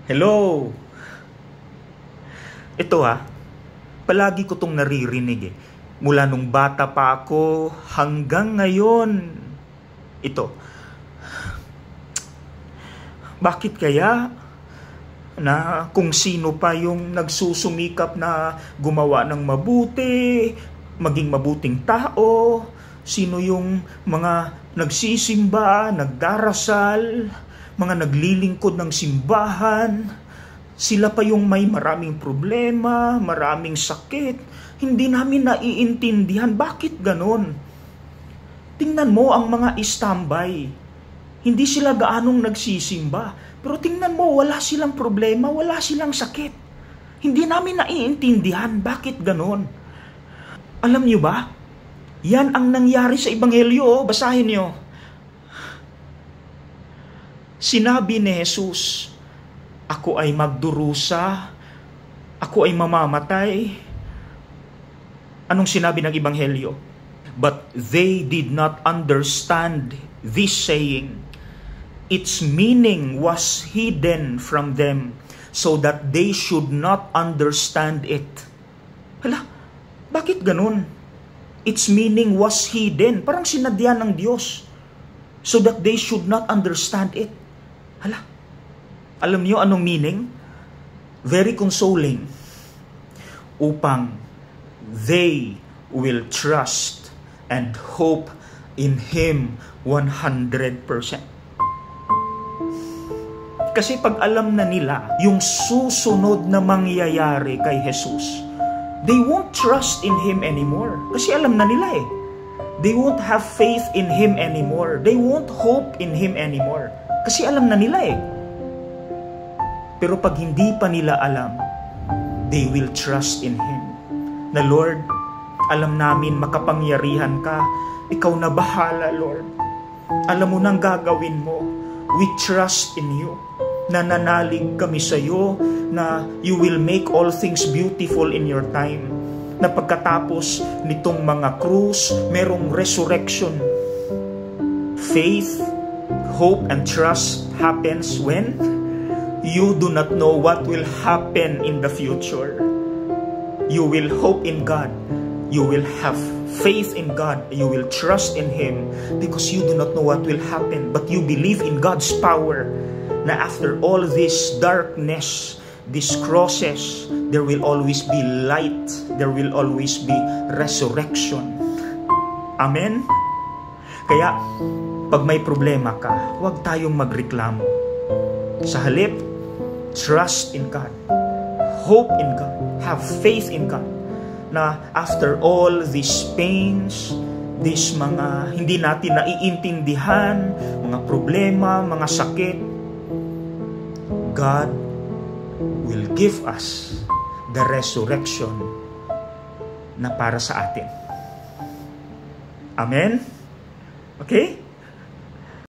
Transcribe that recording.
Hello! Ito palagi ko tong naririnig Mula nung bata pa ako hanggang ngayon. Ito. Bakit kaya na kung sino pa yung nagsusumikap na gumawa ng mabuti, maging mabuting tao, sino yung mga nagsisimba, nagdarasal, mga naglilingkod ng simbahan, sila pa yung may maraming problema, maraming sakit. Hindi namin naiintindihan. Bakit ganon? Tingnan mo ang mga istambay. Hindi sila gaanong nagsisimba. Pero tingnan mo, wala silang problema, wala silang sakit. Hindi namin naiintindihan. Bakit ganon? Alam niyo ba? Yan ang nangyari sa Ebanghelyo. Basahin niyo. Sinabi ni Jesus, ako ay magdurusa, ako ay mamamatay. Anong sinabi ng Ebanghelyo? But they did not understand this saying. Its meaning was hidden from them so that they should not understand it. Hala, bakit ganun? Its meaning was hidden. Parang sinadya ng Diyos so that they should not understand it. Hala, alam niyo anong meaning? Very consoling. Upang they will trust and hope in Him 100%. Kasi pag alam na nila yung susunod na mangyayari kay Jesus, they won't trust in Him anymore. Kasi alam na nila They won't have faith in Him anymore. They won't hope in Him anymore. Kasi alam na nila Pero pag hindi pa nila alam, they will trust in Him. Na Lord, alam namin makapangyarihan ka. Ikaw na bahala, Lord. Alam mo nang gagawin mo. We trust in you. Nananalig kami sa iyo na you will make all things beautiful in your time. Na pagkatapos nitong mga krus, merong resurrection. Faith, hope, and trust happens when you do not know what will happen in the future. You will hope in God. You will have faith in God. You will trust in Him because you do not know what will happen. But you believe in God's power na after all this darkness, these crosses, there will always be light. There will always be resurrection. Amen? Kaya, pag may problema ka, huwag tayong magreklamo. Sa halip, trust in God. Hope in God. Have faith in God. Na after all these pains, these mga hindi natin naiintindihan, mga problema, mga sakit, God will give us the resurrection na para sa atin. Amen? Okay?